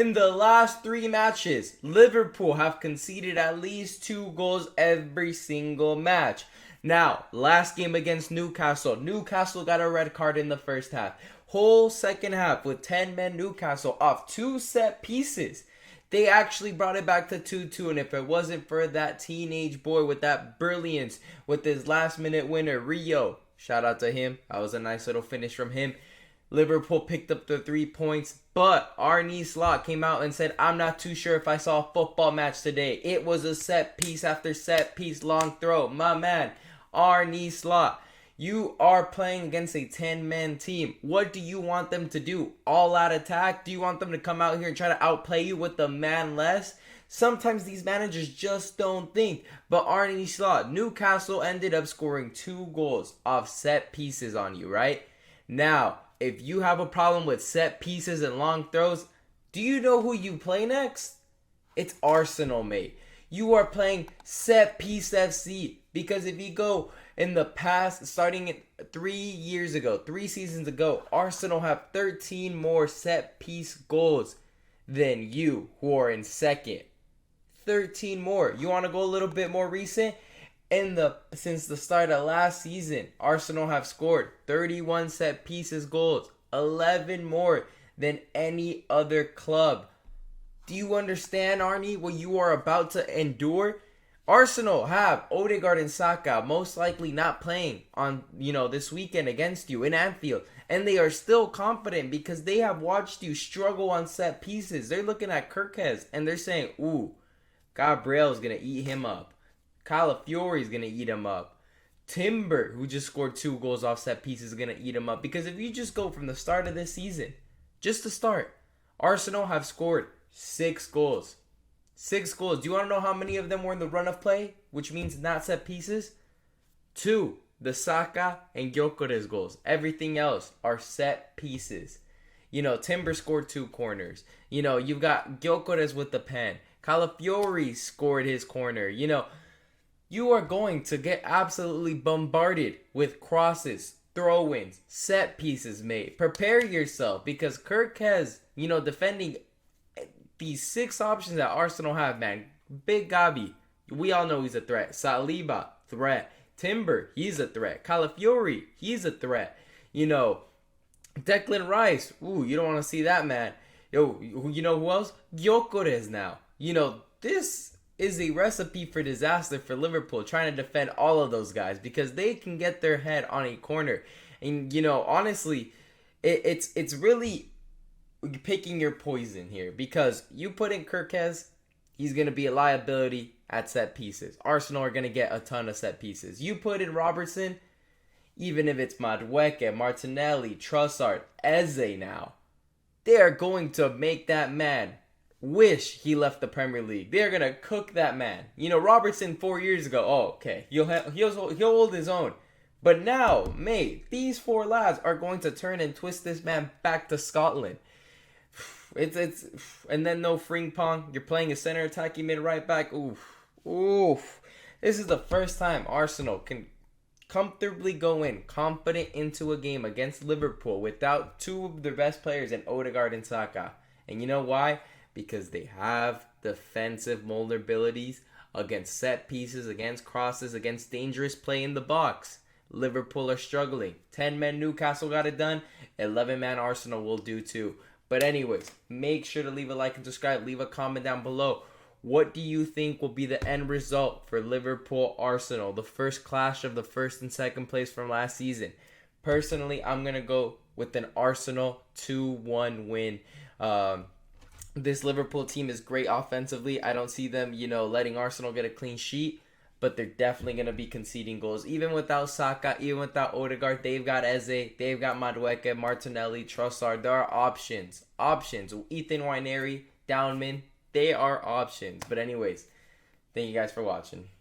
In the last 3 matches, Liverpool have conceded at least 2 goals every single match. Now, last game against Newcastle, Newcastle got a red card in the first half. Whole second half with 10 men Newcastle off 2 set pieces. They actually brought it back to 2-2, and if it wasn't for that teenage boy with that brilliance with his last minute winner, Rio, shout out to him. That was a nice little finish from him. Liverpool picked up the 3 points, but Arne Slot came out and said, I'm not too sure if I saw a football match today. It was a set piece after set piece, long throw. My man, Arne Slot, you are playing against a 10-man team. What do you want them to do? All out attack? Do you want them to come out here and try to outplay you with a man less? Sometimes these managers just don't think. But Arne Slot, Newcastle ended up scoring 2 goals off set pieces on you, right? Now, if you have a problem with set pieces and long throws, do you know who you play next? It's Arsenal, mate. You are playing set piece FC, because if you go in the past, starting 3 seasons ago, Arsenal have 13 more set piece goals than you, who are in second. 13 more. You want to go a little bit more recent? Since the start of last season, Arsenal have scored 31 set pieces goals, 11 more than any other club. Do you understand, Arnie, what you are about to endure? Arsenal have Ødegaard and Saka most likely not playing on, this weekend against you in Anfield, and they are still confident because they have watched you struggle on set pieces. They're looking at Kirkes and they're saying, ooh, Gabriel's gonna eat him up. Calafiori's going to eat him up. Timber, who just scored 2 goals off set pieces, is going to eat him up. Because if you just go from the start of this season, just to start, Arsenal have scored 6 goals. 6 goals. Do you want to know how many of them were in the run of play, which means not set pieces? 2, the Saka and Gyökeres goals. Everything else are set pieces. Timber scored 2 corners. You've got Gyökeres with the pen. Calafiori scored his corner. You are going to get absolutely bombarded with crosses, throw-ins, set pieces, mate. Prepare yourself, because Kirkes, defending these 6 options that Arsenal have, man. Big Gabi, we all know he's a threat. Saliba, threat. Timber, he's a threat. Calafiori, he's a threat. Declan Rice, ooh, you don't want to see that, man. Yo, you know who else? Gyökeres now. This is a recipe for disaster for Liverpool, trying to defend all of those guys, because they can get their head on a corner. And, honestly, it's really picking your poison here, because you put in Kirkes, he's going to be a liability at set pieces. Arsenal are going to get a ton of set pieces. You put in Robertson, even if it's Madueke, Martinelli, Trossard, Eze now, they are going to make that man wish he left the Premier League. They're going to cook that man. Robertson 4 years ago, okay, he'll hold his own. But now, mate, these 4 lads are going to turn and twist this man back to Scotland. And then no Frimpong. You're playing a center attacking mid right back. Oof. This is the first time Arsenal can comfortably go in confident into a game against Liverpool without 2 of their best players in Ødegaard and Saka. And you know why? Because they have defensive vulnerabilities against set pieces, against crosses, against dangerous play in the box. Liverpool are struggling. 10-man Newcastle got it done. 11-man Arsenal will do too. But anyways, make sure to leave a like and subscribe. Leave a comment down below. What do you think will be the end result for Liverpool-Arsenal? The first clash of the first and second place from last season. Personally, I'm going to go with an Arsenal 2-1 win. This Liverpool team is great offensively. I don't see them, letting Arsenal get a clean sheet, but they're definitely going to be conceding goals. Even without Saka, even without Ødegaard, they've got Eze, they've got Madueke, Martinelli, Trossard. There are options. Ethan Wijnary, Downman, they are options. But anyways, thank you guys for watching.